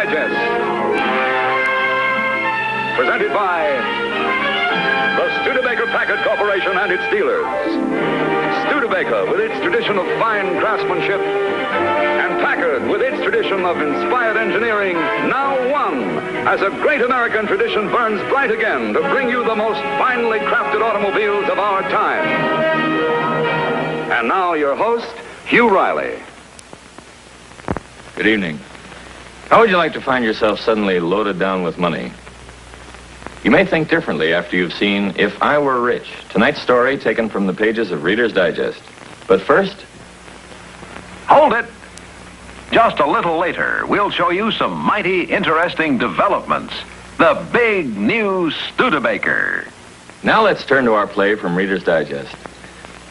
Digest. Presented by the Studebaker Packard Corporation and its dealers. Studebaker, with its tradition of fine craftsmanship, and Packard, with its tradition of inspired engineering, now one, as a great American tradition burns bright again to bring you the most finely crafted automobiles of our time. And now your host, Hugh Reilly. Good evening. How would you like to find yourself suddenly loaded down with money? You may think differently after you've seen If I Were Rich, tonight's story taken from the pages of Reader's Digest. But first... Hold it! Just a little later, we'll show you some mighty interesting developments. The big new Studebaker. Now let's turn to our play from Reader's Digest.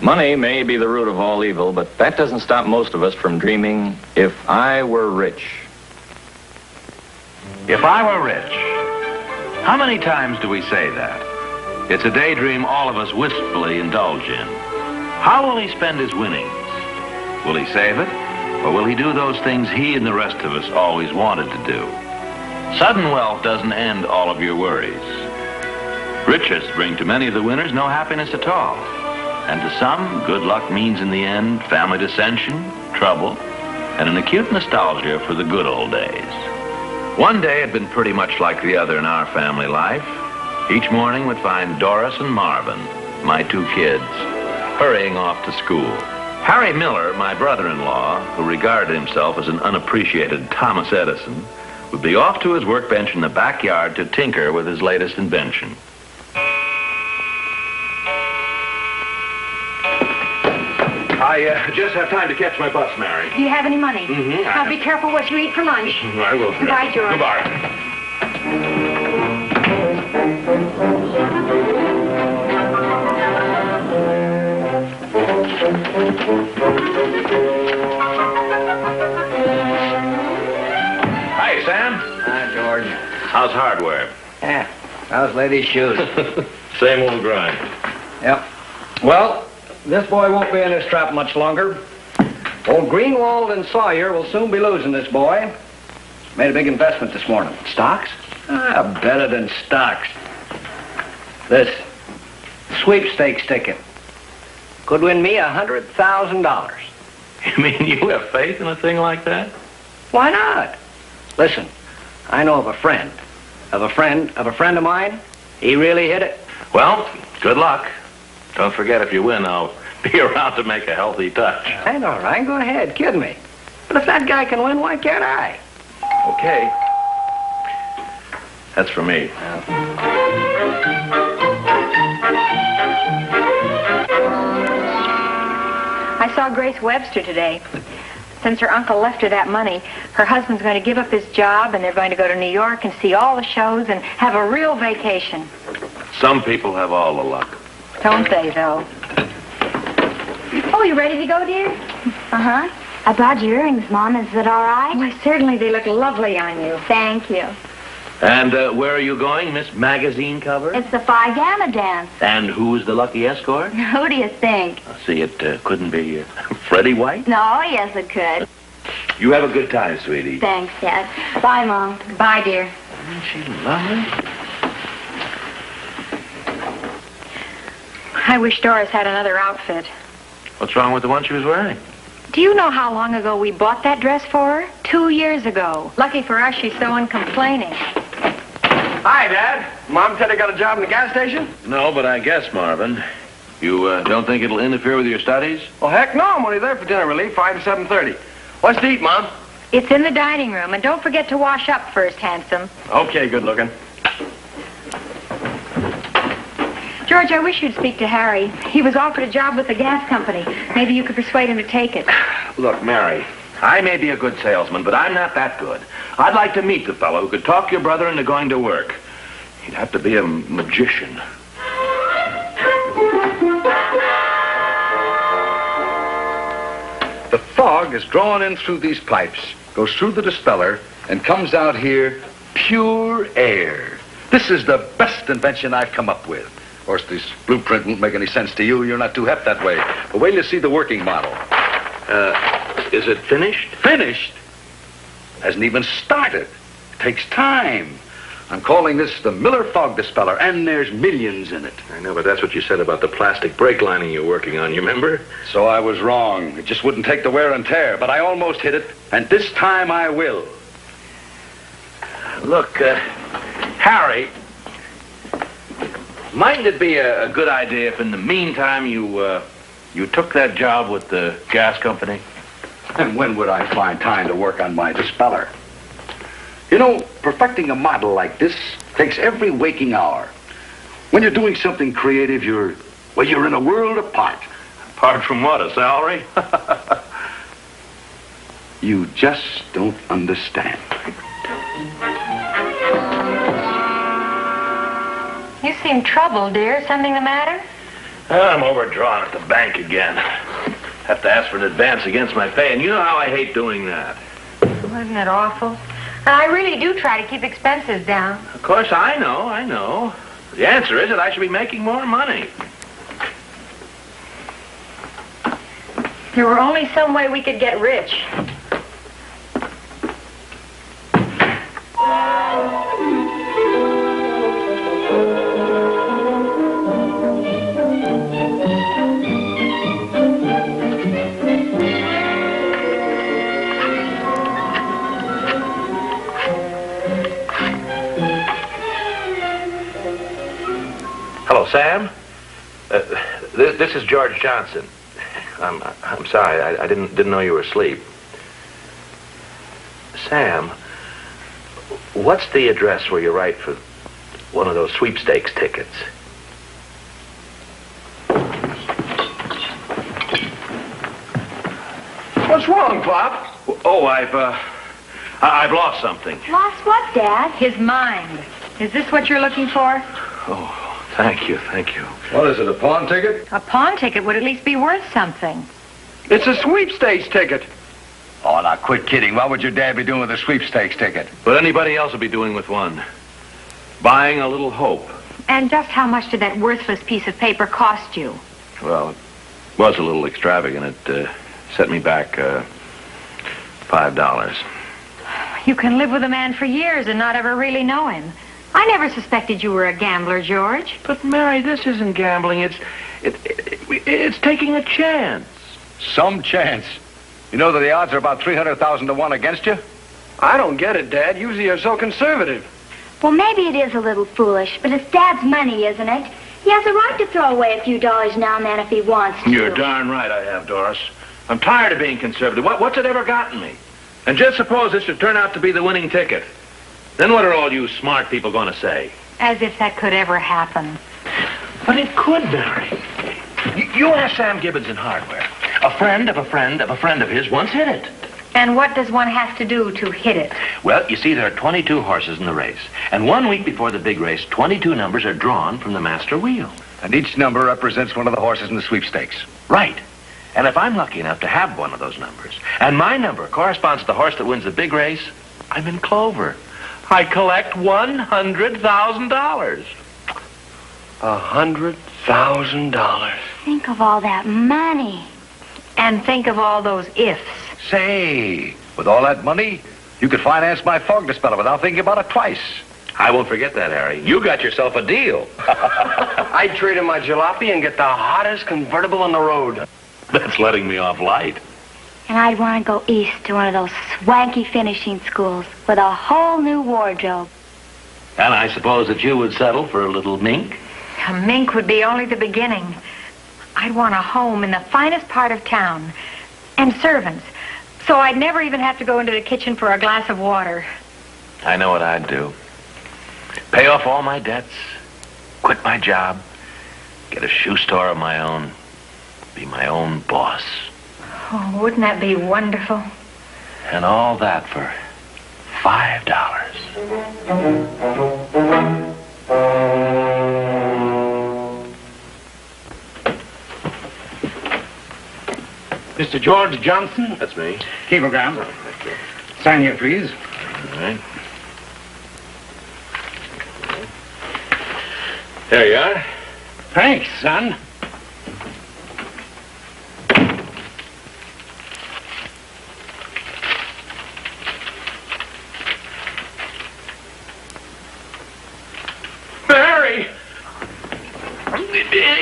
Money may be the root of all evil, but that doesn't stop most of us from dreaming, if I were rich. If I were rich. How many times do we say that? It's a daydream all of us wistfully indulge in. How will he spend his winnings? Will he save it? Or will he do those things he and the rest of us always wanted to do? Sudden wealth doesn't end all of your worries. Riches bring to many of the winners no happiness at all. And to some, good luck means in the end family dissension, trouble, and an acute nostalgia for the good old days. One day had been pretty much like the other in our family life. Each morning would find Doris and Marvin, my two kids, hurrying off to school. Harry Miller, my brother-in-law, who regarded himself as an unappreciated Thomas Edison, would be off to his workbench in the backyard to tinker with his latest invention. I just have time to catch my bus, Mary. Do you have any money? Mm-hmm. Now be careful what you eat for lunch. I will. Goodbye, George. Goodbye. Hi, Sam. Hi, George. How's hardware? Yeah, how's ladies' shoes? Same old grind. Yep. Well, this boy won't be in his trap much longer. Old Greenwald and Sawyer will soon be losing this boy. Made a big investment this morning. Stocks? Better than stocks. This sweepstakes ticket could win me $100,000. You mean you have faith in a thing like that? Why not? Listen, I know of a friend of mine. He really hit it. Well, good luck. Don't forget, if you win, I'll be around to make a healthy touch. I know, Ryan. Go ahead, kid me. But if that guy can win, why can't I? Okay. That's for me. I saw Grace Webster today. Since her uncle left her that money, her husband's going to give up his job, and they're going to go to New York and see all the shows and have a real vacation. Some people have all the luck. Don't they, though? Oh, you ready to go, dear? Uh-huh. I bought your earrings, Mom. Is it all right? Why, certainly they look lovely on you. Thank you. And where are you going, Miss Magazine Cover? It's the Phi Gamma dance. And who is the lucky escort? Who do you think? See, it couldn't be Freddie White? No, yes, it could. You have a good time, sweetie. Thanks, Dad. Bye, Mom. Bye, dear. Isn't she lovely? I wish Doris had another outfit. What's wrong with the one she was wearing? Do you know how long ago we bought that dress for her? 2 years ago. Lucky for us, she's so uncomplaining. Hi, Dad. Mom said I got a job in the gas station? No, but I guess, Marvin. You don't think it'll interfere with your studies? Well, heck no. I'm only there for dinner relief, 5 to 7:30. What's to eat, Mom? It's in the dining room, and don't forget to wash up first, handsome. Okay, good looking. George, I wish you'd speak to Harry. He was offered a job with the gas company. Maybe you could persuade him to take it. Look, Mary, I may be a good salesman, but I'm not that good. I'd like to meet the fellow who could talk your brother into going to work. He'd have to be a magician. The fog is drawn in through these pipes, goes through the dispeller, and comes out here pure air. This is the best invention I've come up with. Of course, this blueprint won't make any sense to you. You're not too hep that way. But wait till you see the working model. Is it finished? Finished? Hasn't even started. It takes time. I'm calling this the Miller Fog Dispeller, and there's millions in it. I know, but that's what you said about the plastic brake lining you're working on, you remember? So I was wrong. It just wouldn't take the wear and tear, but I almost hit it, and this time I will. Look, Harry, mightn't it be a good idea if in the meantime you took that job with the gas company? And when would I find time to work on my dispeller? You know, perfecting a model like this takes every waking hour. When you're doing something creative, you're in a world apart. Apart from what, a salary? You just don't understand. You seem troubled, dear. Something the matter? I'm overdrawn at the bank again. Have to ask for an advance against my pay, and you know how I hate doing that. Wasn't it awful? I really do try to keep expenses down. Of course, I know. The answer is that I should be making more money. There were only some way we could get rich. Hello, Sam. This is George Johnson. I'm sorry. I didn't know you were asleep. Sam, what's the address where you write for one of those sweepstakes tickets? What's wrong, Pop? Oh, I've lost something. Lost what, Dad? His mind. Is this what you're looking for? Oh, thank you. What is it, a pawn ticket? A pawn ticket would at least be worth something. It's a sweepstakes ticket. Oh, now quit kidding. What would your dad be doing with a sweepstakes ticket? What anybody else would be doing with one. Buying a little hope. And just how much did that worthless piece of paper cost you? Well, it was a little extravagant. It set me back $5. You can live with a man for years and not ever really know him. I never suspected you were a gambler, George. But, Mary, this isn't gambling. It's taking a chance. Some chance. You know that the odds are about 300,000 to 1 against you? I don't get it, Dad. Usually you're so conservative. Well, maybe it is a little foolish, but it's Dad's money, isn't it? He has a right to throw away a few dollars now and then if he wants to. You're darn right I have, Doris. I'm tired of being conservative. What's it ever gotten me? And just suppose this should turn out to be the winning ticket. Then what are all you smart people going to say? As if that could ever happen. But it could, Mary. You ask Sam Gibbons in hardware. A friend of a friend of a friend of his once hit it. And what does one have to do to hit it? Well, you see, there are 22 horses in the race. And 1 week before the big race, 22 numbers are drawn from the master wheel. And each number represents one of the horses in the sweepstakes. Right. And if I'm lucky enough to have one of those numbers, and my number corresponds to the horse that wins the big race, I'm in clover. I collect $100,000. $100,000. Think of all that money. And think of all those ifs. Say, with all that money, you could finance my fog dispeller without thinking about it twice. I won't forget that, Harry. You got yourself a deal. I'd trade in my jalopy and get the hottest convertible on the road. That's letting me off light. And I'd want to go east to one of those swanky finishing schools with a whole new wardrobe. And I suppose that you would settle for a little mink? A mink would be only the beginning. I'd want a home in the finest part of town. And servants. So I'd never even have to go into the kitchen for a glass of water. I know what I'd do. Pay off all my debts. Quit my job. Get a shoe store of my own. Be my own boss. Oh, wouldn't that be wonderful? And all that for $5. Mr. George Johnson? That's me. Cablegram. Thank you. Sign here, please. All right. There you are. Thanks, son.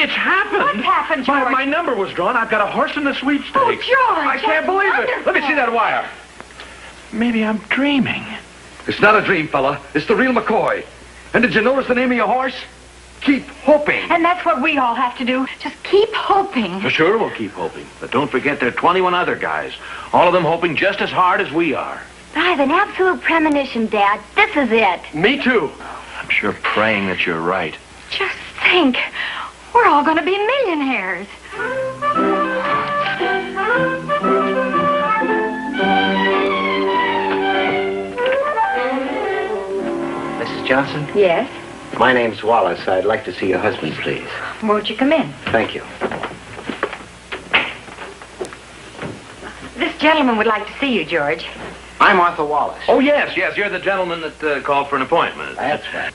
It's happened. What's happened, George? My number was drawn. I've got a horse in the sweepstakes. Oh, George! I can't believe it. Let me see that wire. Maybe I'm dreaming. It's not a dream, fella. It's the real McCoy. And did you notice the name of your horse? Keep hoping. And that's what we all have to do. Just keep hoping. For sure, we'll keep hoping. But don't forget there are 21 other guys. All of them hoping just as hard as we are. I have an absolute premonition, Dad. This is it. Me too. I'm sure praying that you're right. Just think. We're all going to be millionaires. Mrs. Johnson? Yes? My name's Wallace. I'd like to see your husband, please. Won't you come in? Thank you. This gentleman would like to see you, George. I'm Arthur Wallace. Oh, yes. You're the gentleman that called for an appointment. That's right.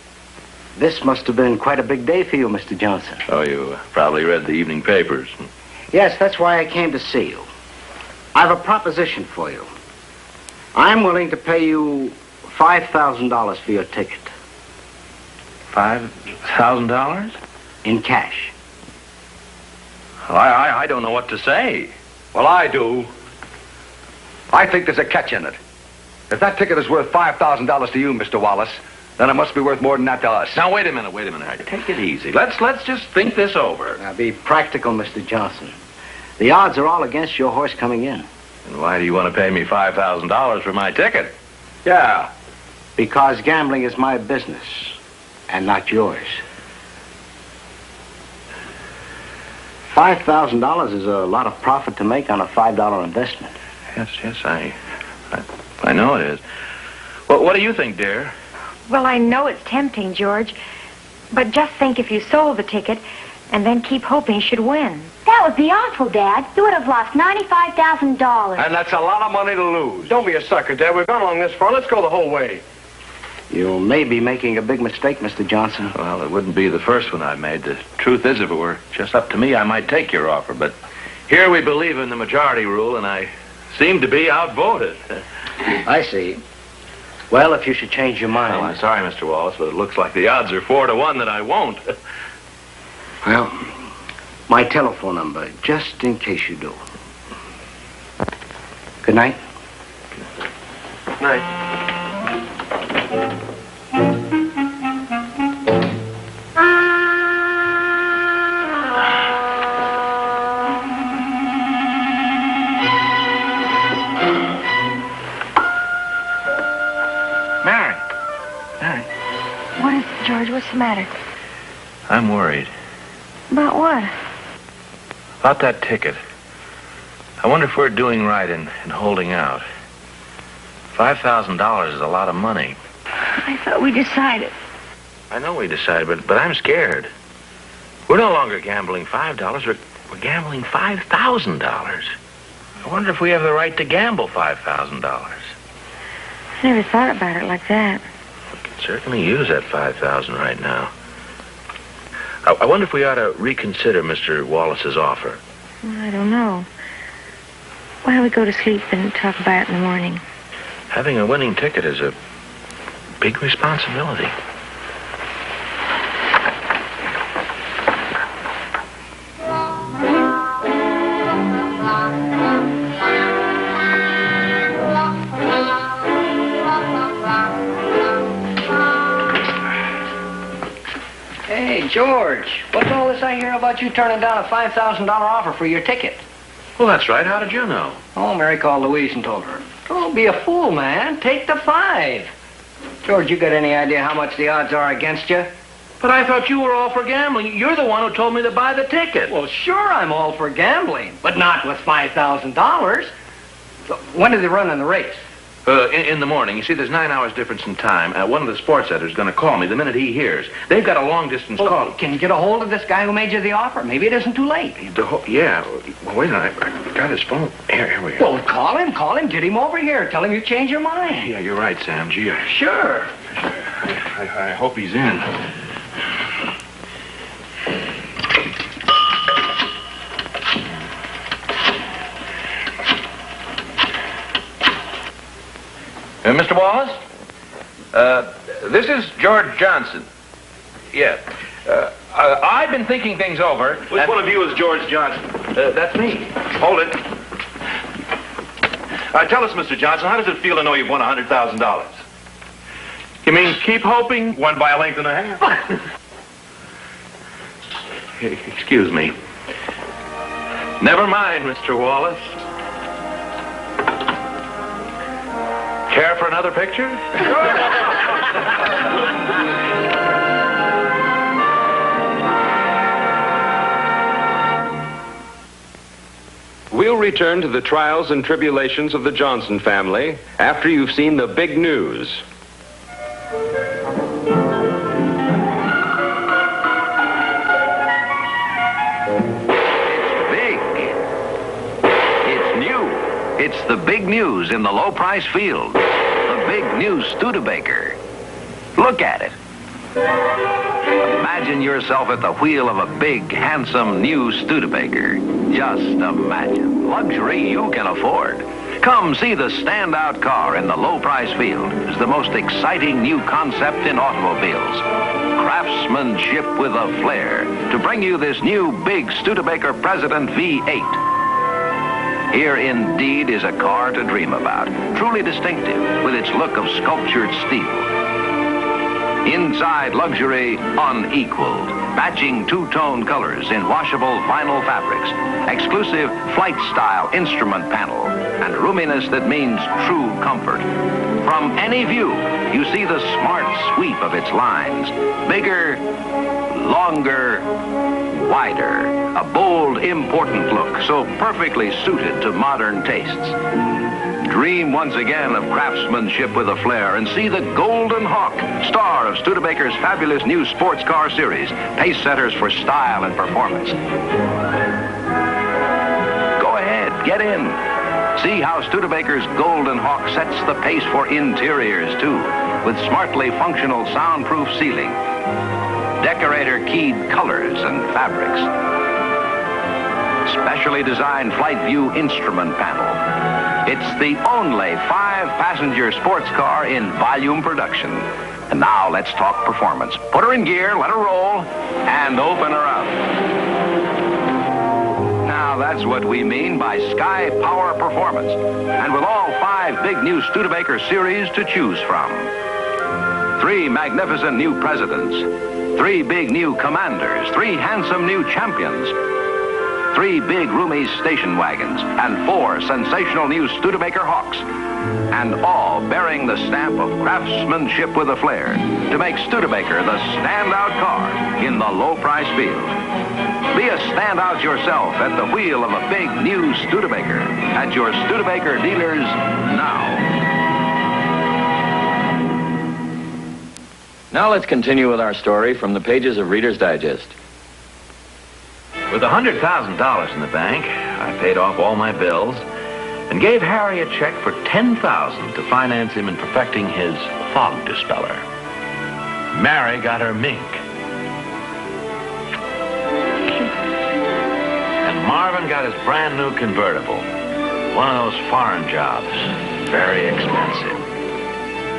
This must have been quite a big day for you, Mr. Johnson. Oh, you probably read the evening papers. Yes, that's why I came to see you. I have a proposition for you. I'm willing to pay you $5,000 for your ticket. $5,000? In cash. I don't know what to say. Well, I do. I think there's a catch in it. If that ticket is worth $5,000 to you, Mr. Wallace, then it must be worth more than that to us. Now, wait a minute. Take it easy. Let's just think this over. Now, be practical, Mr. Johnson. The odds are all against your horse coming in. And why do you want to pay me $5,000 for my ticket? Yeah. Because gambling is my business, and not yours. $5,000 is a lot of profit to make on a $5 investment. Yes, I know it is. Well, what do you think, dear? Well, I know it's tempting, George. But just think if you sold the ticket and then keep hoping you should win. That would be awful, Dad. You would have lost $95,000. And that's a lot of money to lose. Don't be a sucker, Dad. We've gone along this far. Let's go the whole way. You may be making a big mistake, Mr. Johnson. Well, it wouldn't be the first one I've made. The truth is, if it were just up to me, I might take your offer. But here we believe in the majority rule, and I seem to be outvoted. I see. Well, if you should change your mind... Well, I'm sorry, Mr. Wallace, but it looks like the odds are 4-1 that I won't. Well, my telephone number, just in case you do. Good night. Night. What is it, George? What's the matter? I'm worried. About what? About that ticket. I wonder if we're doing right in holding out. $5,000 is a lot of money. I thought we decided. I know we decided, but I'm scared. We're no longer gambling $5. We're gambling $5,000. I wonder if we have the right to gamble $5,000. I never thought about it like that. We could certainly use that $5,000 right now. I wonder if we ought to reconsider Mr. Wallace's offer. I don't know. Why don't we go to sleep and talk about it in the morning? Having a winning ticket is a big responsibility. Hey, George, what's all this I hear about you turning down a $5,000 offer for your ticket? Well, that's right. How did you know? Oh, Mary called Louise and told her. Don't be a fool, man. Take the 5. George, you got any idea how much the odds are against you? But I thought you were all for gambling. You're the one who told me to buy the ticket. Well, sure, I'm all for gambling, but not with $5,000. When do they run in the race? In the morning. You see, there's 9 hours difference in time. One of the sports editors is going to call me the minute he hears. They've got a long-distance call. Can you get a hold of this guy who made you the offer? Maybe it isn't too late. Yeah. Well, wait a minute. I got his phone. Here we go. Well, call him. Get him over here. Tell him you changed your mind. Yeah, you're right, Sam. Gee, Sure. I hope he's in. Mr. Wallace? This is George Johnson. Yeah. I've been thinking things over. Which one of you is George Johnson? That's me. Hold it. Tell us, Mr. Johnson, how does it feel to know you've won $100,000? You mean keep hoping? Won by a length and a half. Excuse me. Never mind, Mr. Wallace. Care for another picture? We'll return to the trials and tribulations of the Johnson family after you've seen the big news. It's the big news in the low-price field. The big new Studebaker. Look at it. Imagine yourself at the wheel of a big, handsome new Studebaker. Just imagine. Luxury you can afford. Come see the standout car in the low-price field. It's the most exciting new concept in automobiles. Craftsmanship with a flair to bring you this new big Studebaker President V8. Here indeed is a car to dream about, truly distinctive with its look of sculptured steel. Inside luxury unequaled, matching two-tone colors in washable vinyl fabrics, exclusive flight-style instrument panel, and roominess that means true comfort. From any view, you see the smart sweep of its lines, bigger, longer, wider. A bold, important look, so perfectly suited to modern tastes. Dream once again of craftsmanship with a flair and see the Golden Hawk, star of Studebaker's fabulous new sports car series, pace setters for style and performance. Go ahead, get in. See how Studebaker's Golden Hawk sets the pace for interiors, too, with smartly functional soundproof sealing, decorator-keyed colors and fabrics, specially designed flight view instrument panel. It's the only 5-passenger sports car in volume production. And now let's talk performance. Put her in gear, let her roll, and open her up. Now that's what we mean by Sky Power Performance. And with all 5 big new Studebaker series to choose from. 3 magnificent new presidents. 3 big new commanders. 3 handsome new champions. 3 big roomy station wagons, and 4 sensational new Studebaker Hawks, and all bearing the stamp of craftsmanship with a flair to make Studebaker the standout car in the low-price field. Be a standout yourself at the wheel of a big new Studebaker at your Studebaker dealers now. Now let's continue with our story from the pages of Reader's Digest. With $100,000 in the bank, I paid off all my bills and gave Harry a check for $10,000 to finance him in perfecting his fog dispeller. Mary got her mink. And Marvin got his brand new convertible. One of those foreign jobs, very expensive.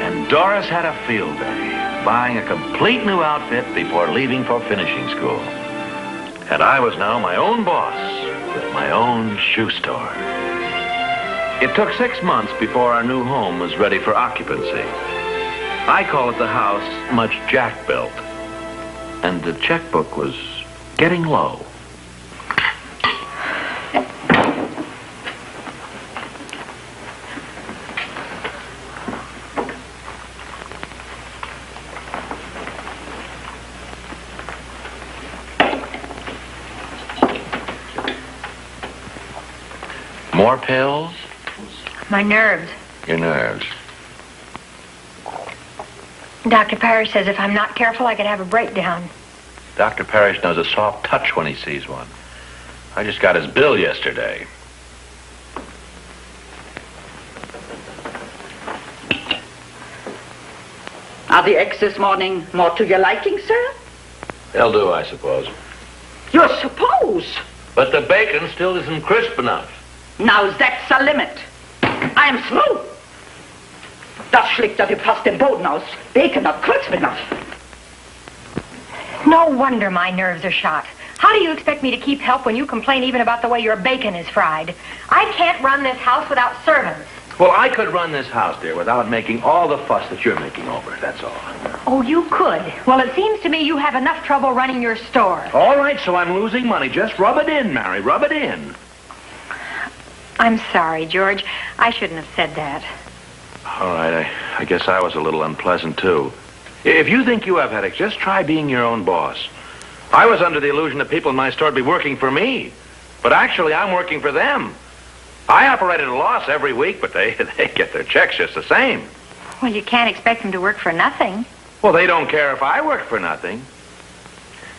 And Doris had a field day, buying a complete new outfit before leaving for finishing school. And I was now my own boss with my own shoe store. It took 6 months before our new home was ready for occupancy. I call it the house much Jack built. And the checkbook was getting low. More pills? My nerves. Your nerves. Dr. Parrish says if I'm not careful, I could have a breakdown. Dr. Parrish knows a soft touch when he sees one. I just got his bill yesterday. Are the eggs this morning more to your liking, sir? They'll do, I suppose. You suppose? But the bacon still isn't crisp enough. Now that's the limit. I am through. Das schlägt ja die fast den Boden aus. Bacon not crisp enough. No wonder my nerves are shot. How do you expect me to keep help when you complain even about the way your bacon is fried? I can't run this house without servants. Well, I could run this house, dear, without making all the fuss that you're making over it, that's all. Oh, you could. Well, it seems to me you have enough trouble running your store. All right, so I'm losing money. Just rub it in, Mary. Rub it in. I'm sorry, George. I shouldn't have said that. All right, I guess I was a little unpleasant, too. If you think you have headaches, just try being your own boss. I was under the illusion that people in my store would be working for me. But actually, I'm working for them. I operate at a loss every week, but they get their checks just the same. Well, you can't expect them to work for nothing. Well, they don't care if I work for nothing.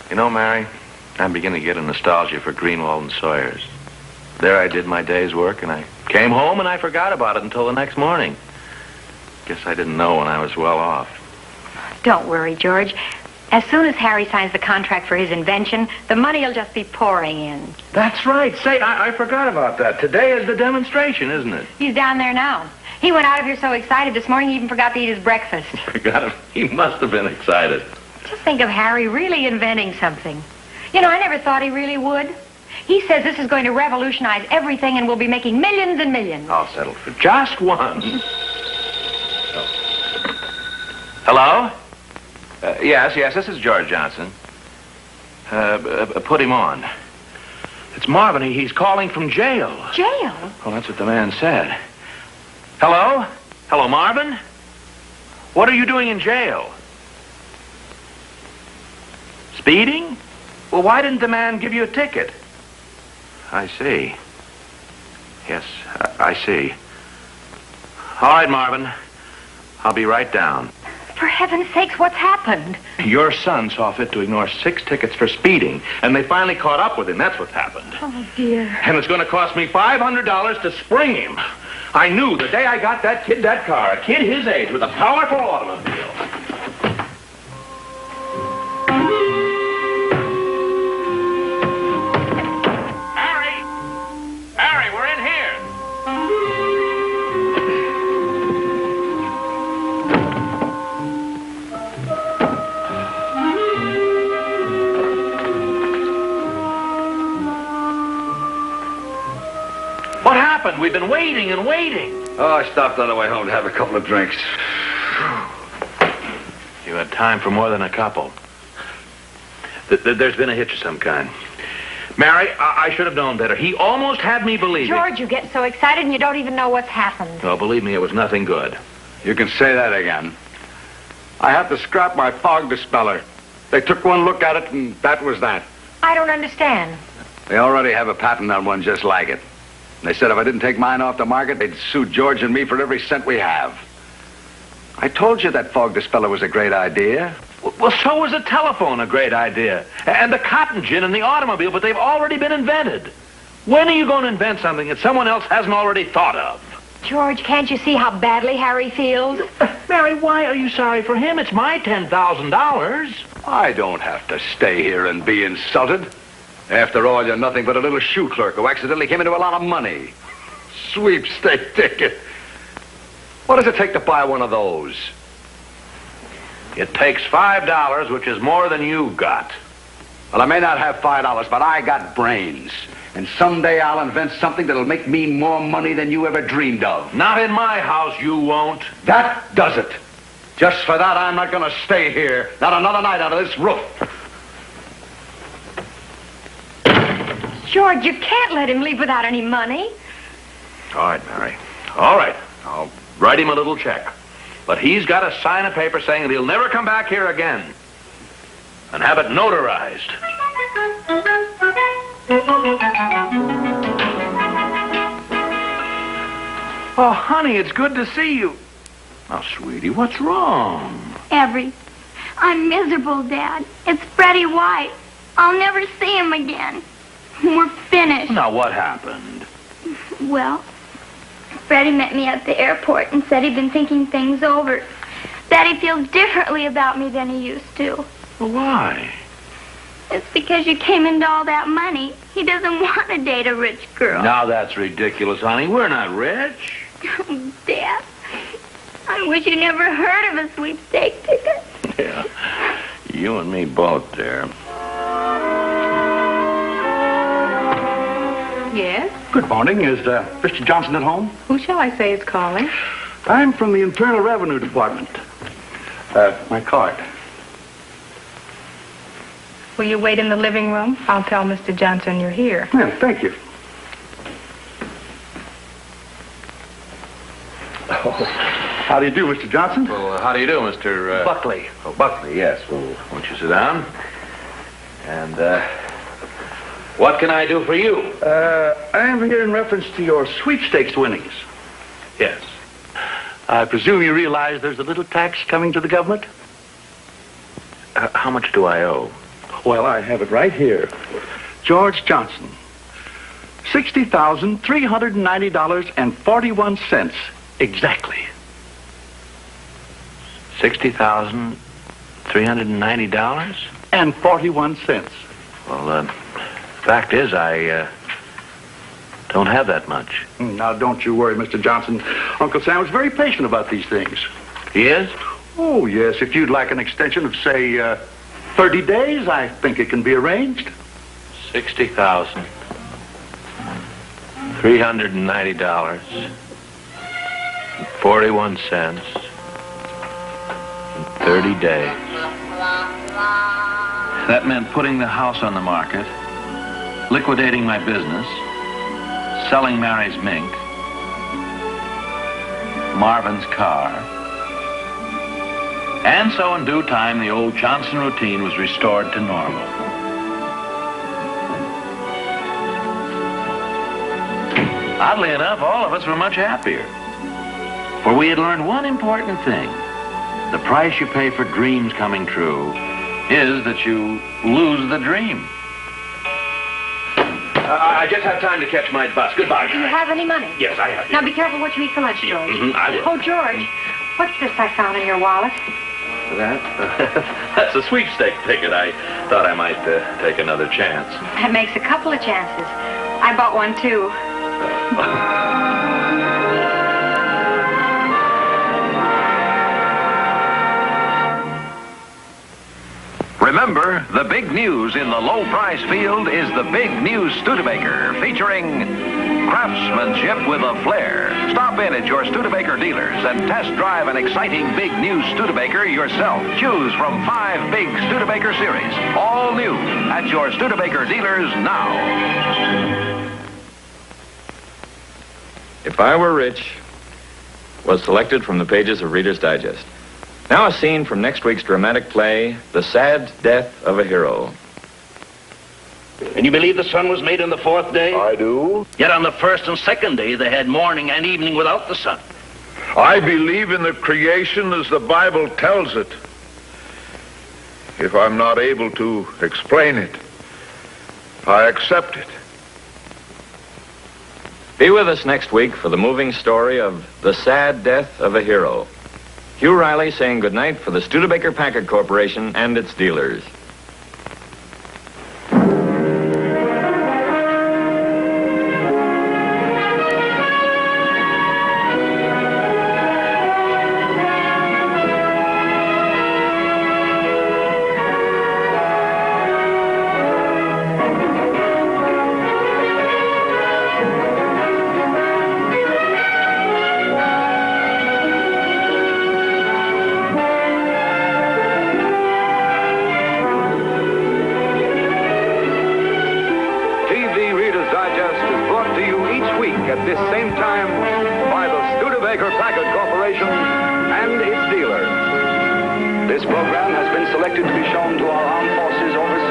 You know, Mary, I'm beginning to get a nostalgia for Greenwald and Sawyer's. There I did my day's work, and I came home and I forgot about it until the next morning. Guess I didn't know when I was well off. Don't worry, George. As soon as Harry signs the contract for his invention, the money will just be pouring in. That's right. Say, I forgot about that. Today is the demonstration, isn't it? He's down there now. He went out of here so excited this morning he even forgot to eat his breakfast. Forgot him. He must have been excited. Just think of Harry really inventing something. You know, I never thought he really would. He says this is going to revolutionize everything and we'll be making millions and millions. I'll settle for just one. Oh. Hello? Yes, this is George Johnson. Put him on. It's Marvin. He's calling from jail. Jail? Well, that's what the man said. Hello? Hello, Marvin? What are you doing in jail? Speeding? Well, why didn't the man give you a ticket? I see. Yes, I see. All right, Marvin. I'll be right down. For heaven's sakes, what's happened? Your son saw fit to ignore 6 tickets for speeding, and they finally caught up with him. That's what's happened. Oh, dear. And it's going to cost me $500 to spring him. I knew the day I got that kid that car, a kid his age with a powerful automobile. Harry, we're in here. What happened? We've been waiting and waiting. Oh, I stopped on the way home to have a couple of drinks. You had time for more than a couple. There's been a hitch of some kind. Mary, I should have known better. He almost had me believing. George, you get so excited and you don't even know what's happened. Oh, believe me, it was nothing good. You can say that again. I had to scrap my fog dispeller. They took one look at it, and that was that. I don't understand. They already have a patent on one just like it. They said if I didn't take mine off the market, they'd sue George and me for every cent we have. I told you that fog dispeller was a great idea. Well, so was a telephone a great idea. And the cotton gin and the automobile, but they've already been invented. When are you going to invent something that someone else hasn't already thought of? George, can't you see how badly Harry feels? Mary, why are you sorry for him? It's my $10,000. I don't have to stay here and be insulted. After all, you're nothing but a little shoe clerk who accidentally came into a lot of money. Sweepstake ticket. What does it take to buy one of those? It takes $5, which is more than you got. Well, I may not have $5, but I got brains. And someday I'll invent something that'll make me more money than you ever dreamed of. Not in my house, you won't. That does it. Just for that, I'm not going to stay here. Not another night out of this roof. George, you can't let him leave without any money. All right, Mary. All right. I'll write him a little check. But he's got to sign a paper saying that he'll never come back here again. And have it notarized. Oh, honey, it's good to see you. Now, sweetie, what's wrong? Every. I'm miserable, Dad. It's Freddie White. I'll never see him again. We're finished. Now, what happened? Well, Freddie met me at the airport and said he'd been thinking things over. That he feels differently about me than he used to. Well, why? It's because you came into all that money. He doesn't want to date a rich girl. Now, that's ridiculous, honey. We're not rich. Dad, I wish you never heard of a sweepstake ticket. Yeah. You and me both, dear. Yes? Good morning. Is Mr. Johnson at home? Who shall I say is calling? I'm from the Internal Revenue Department. My card. Will you wait in the living room? I'll tell Mr. Johnson you're here. Yeah, thank you. Oh, how do you do, Mr. Johnson? Well, how do you do, Mr. Buckley. Oh, Buckley, yes. Well, won't you sit down? And, what can I do for you? I am here in reference to your sweepstakes winnings. Yes. I presume you realize there's a little tax coming to the government? How much do I owe? Well, I have it right here. George Johnson. $60,390.41 exactly. $60,390? And 41 cents. Well, fact is, I don't have that much. Now, don't you worry, Mr. Johnson. Uncle Sam was very patient about these things. He is? Oh, yes. If you'd like an extension of, say, 30 days, I think it can be arranged. $60,390. 41 cents. In 30 days. That meant putting the house on the market, liquidating my business, selling Mary's mink, Marvin's car, and so in due time the old Johnson routine was restored to normal. Oddly enough, all of us were much happier. For we had learned one important thing. The price you pay for dreams coming true is that you lose the dream. I just have time to catch my bus. Goodbye. Do you have any money? Yes, I have. Now be careful what you eat for lunch, George. I will. Oh, George, what's this I found in your wallet? That? That's a sweepstake ticket. I thought I might take another chance. That makes a couple of chances. I bought one, too. Remember, the big news in the low-price field is the big new Studebaker, featuring craftsmanship with a flair. Stop in at your Studebaker dealers and test drive an exciting big new Studebaker yourself. Choose from 5 big Studebaker series, all new, at your Studebaker dealers now. If I Were Rich was selected from the pages of Reader's Digest. Now a scene from next week's dramatic play, The Sad Death of a Hero. And you believe the sun was made on the 4th day? I do. Yet on the 1st and 2nd day, they had morning and evening without the sun. I believe in the creation as the Bible tells it. If I'm not able to explain it, I accept it. Be with us next week for the moving story of The Sad Death of a Hero. Hugh Reilly saying goodnight for the Studebaker Packard Corporation and its dealers. This program has been selected to be shown to our armed forces overseas.